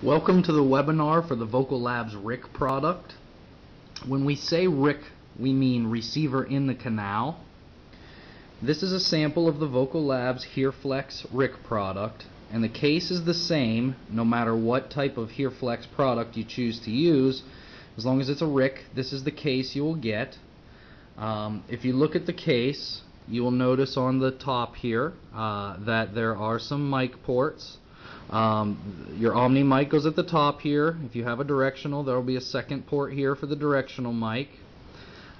Welcome to the webinar for the Vocal Labs RIC product. When we say RIC, we mean receiver in the canal. This is a sample of the Vocal Labs Hearflex RIC product, and the case is the same no matter what type of Hearflex product you choose to use. As long as it's a RIC, this is the case you will get. If you look at the case, you will notice on the top here that there are some mic ports. Your Omni mic goes at the top here. If you have a directional, there will be a second port here for the directional mic.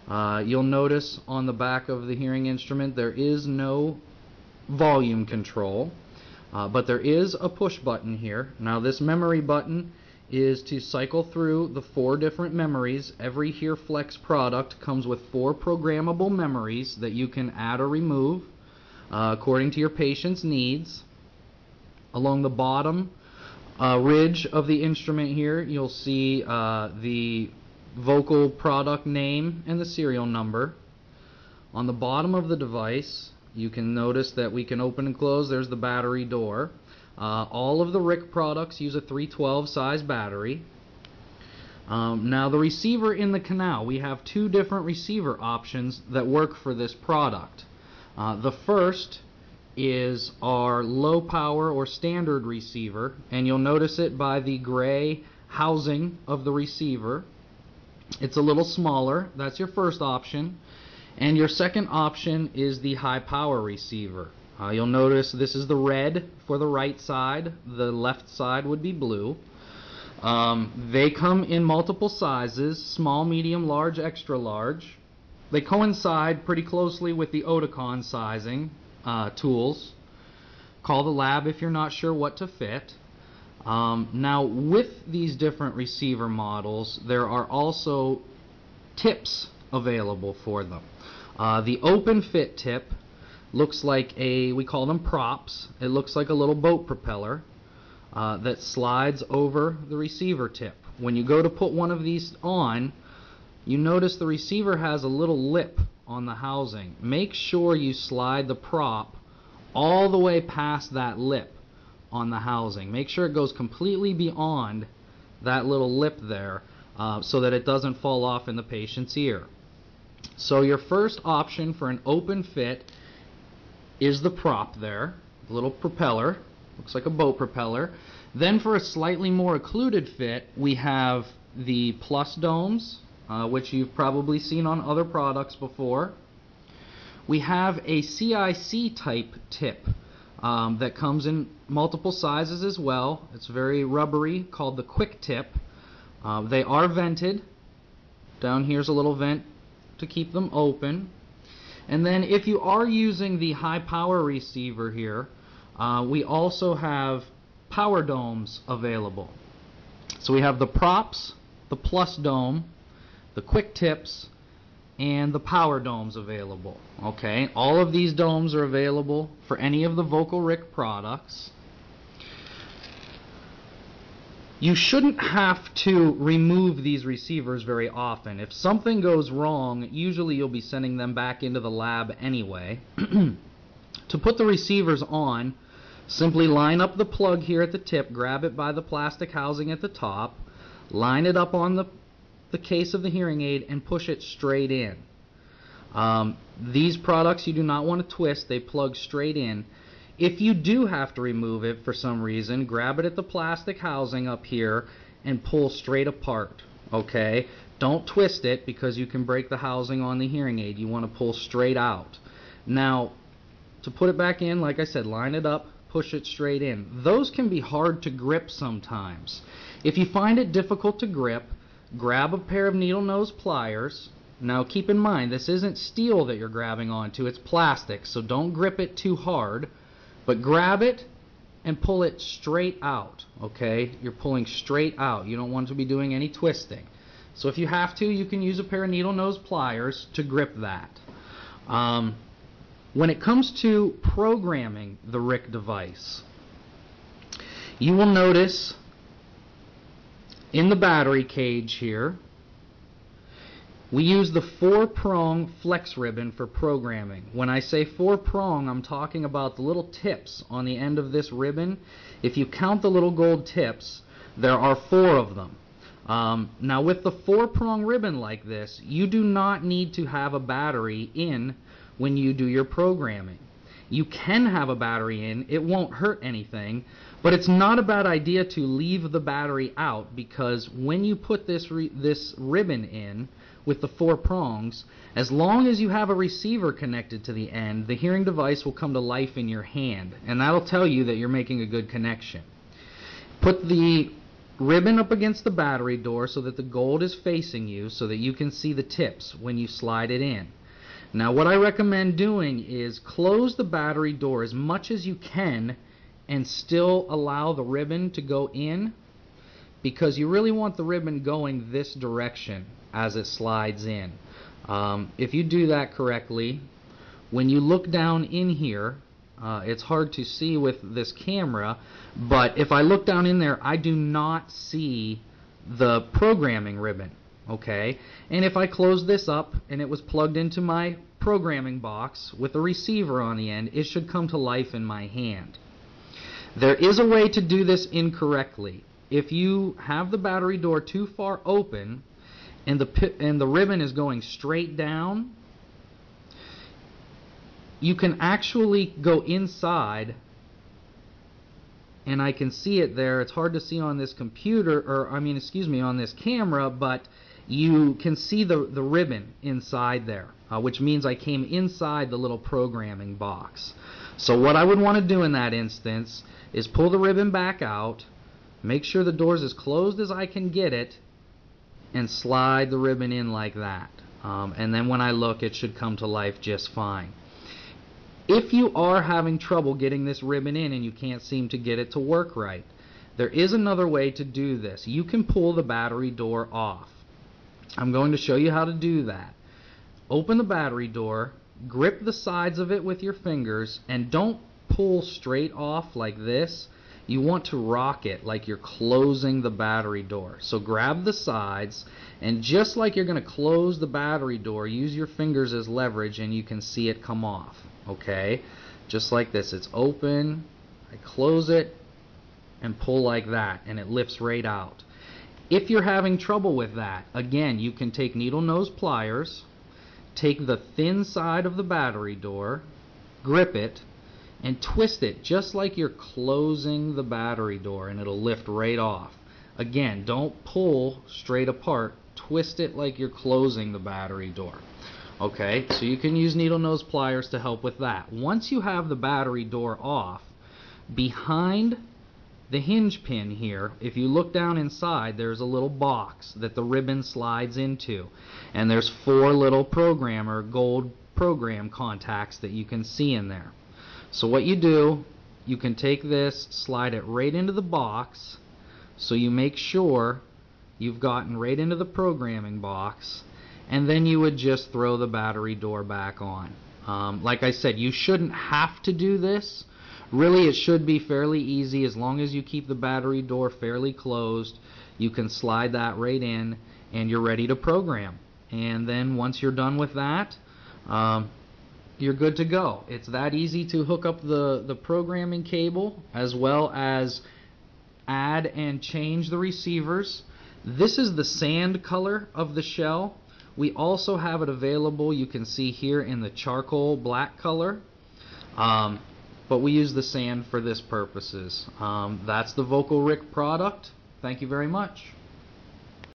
You'll notice on the back of the hearing instrument there is no volume control, but there is a push button here. Now this memory button is to cycle through the 4 different memories. Every Hearflex product comes with 4 programmable memories that you can add or remove according to your patient's needs. Along the bottom ridge of the instrument here, you'll see the vocal product name and the serial number. On the bottom of the device, you can notice that we can open and close. There's the battery door. All of the RIC products use a 312 size battery. Now the receiver in the canal, we have 2 different receiver options that work for this product. The first is our low power or standard receiver, and you'll notice it by the gray housing of the receiver. It's a little smaller. That's your first option. And your second option is the high power receiver. You'll notice this is the red for the right side, the left side would be blue. They come in multiple sizes: small, medium, large, extra large. They coincide pretty closely with the Oticon sizing tools. Call the lab if you're not sure what to fit. Now with these different receiver models, there are also tips available for them. The open fit tip looks like we call them props. It looks like a little boat propeller that slides over the receiver tip. When you go to put one of these on, you notice the receiver has a little lip on the housing. Make sure you slide the prop all the way past that lip on the housing. Make sure it goes completely beyond that little lip there so that it doesn't fall off in the patient's ear. So your first option for an open fit is the prop there, the little propeller, looks like a boat propeller. Then for a slightly more occluded fit, we have the plus domes, which you've probably seen on other products before. We have a CIC type tip that comes in multiple sizes as well. It's very rubbery, called the quick tip. They are vented. Down here's a little vent to keep them open. And then if you are using the high power receiver here, we also have power domes available. So we have the props, the plus dome, the quick tips, and the power domes available. Okay, all of these domes are available for any of the Vocal RIC products. You shouldn't have to remove these receivers very often. If something goes wrong, usually you'll be sending them back into the lab anyway. To put the receivers on, simply line up the plug here at the tip, grab it by the plastic housing at the top, line it up on the case of the hearing aid, and push it straight in. These products you do not want to twist, they plug straight in. If you do have to remove it for some reason, grab it at the plastic housing up here and pull straight apart. Okay? Don't twist it because you can break the housing on the hearing aid. You want to pull straight out. Now, to put it back in, like I said, line it up, push it straight in. Those can be hard to grip sometimes. If you find it difficult to grip, grab a pair of needle nose pliers. Now keep in mind, this isn't steel that you're grabbing onto, it's plastic, so don't grip it too hard, but grab it and pull it straight out. Okay, you're pulling straight out. You don't want to be doing any twisting. So if you have to, you can use a pair of needle nose pliers to grip that. When it comes to programming the RIC device, you will notice in the battery cage here, we use the 4-prong flex ribbon for programming. When I say 4-prong, I'm talking about the little tips on the end of this ribbon. If you count the little gold tips, There are 4 of them. Now with the 4-prong ribbon like this, you do not need to have a battery in when you do your programming. You can have a battery in, it won't hurt anything, but it's not a bad idea to leave the battery out, because when you put this ribbon in with the 4 prongs, as long as you have a receiver connected to the end, the hearing device will come to life in your hand, and that'll tell you that you're making a good connection. Put the ribbon up against the battery door so that the gold is facing you, so that you can see the tips when you slide it in. Now what I recommend doing is close the battery door as much as you can and still allow the ribbon to go in, because you really want the ribbon going this direction as it slides in. If you do that correctly, when you look down in here, it's hard to see with this camera, but if I look down in there, I do not see the programming ribbon. Okay, and if I close this up and it was plugged into my programming box with a receiver on the end, it should come to life in my hand. There is a way to do this incorrectly. If you have the battery door too far open and the ribbon is going straight down, you can actually go inside, and I can see it there. It's hard to see on this computer, or I mean, excuse me, on this camera, but you can see the ribbon inside there, which means I came inside the little programming box. So what I would want to do in that instance is pull the ribbon back out, make sure the door's as closed as I can get it, and slide the ribbon in like that. And then when I look, it should come to life just fine. If you are having trouble getting this ribbon in and you can't seem to get it to work right, there is another way to do this. You can pull the battery door off. I'm going to show you how to do that. Open the battery door, grip the sides of it with your fingers, and don't pull straight off like this. You want to rock it like you're closing the battery door. So grab the sides, and just like you're going to close the battery door, use your fingers as leverage and you can see it come off. Okay, just like this. It's open, I close it and pull like that, and it lifts right out. If you're having trouble with that, again, you can take needle nose pliers, take the thin side of the battery door, grip it, and twist it just like you're closing the battery door, and it'll lift right off. Again, don't pull straight apart, twist it like you're closing the battery door. Okay, so you can use needle nose pliers to help with that. Once you have the battery door off, behind the hinge pin here, if you look down inside, there's a little box that the ribbon slides into, and there's 4 little gold program contacts that you can see in there. So what you do, you can take this, slide it right into the box, so you make sure you've gotten right into the programming box, and then you would just throw the battery door back on. Like I said, you shouldn't have to do this. Really, it should be fairly easy. As long as you keep the battery door fairly closed, you can slide that right in and you're ready to program. And then once you're done with that, you're good to go. It's that easy to hook up the programming cable, as well as add and change the receivers. This is the sand color of the shell. We also have it available, you can see here, in the charcoal black color. But we use the sand for this purposes. That's the Vocal RIC product. Thank you very much.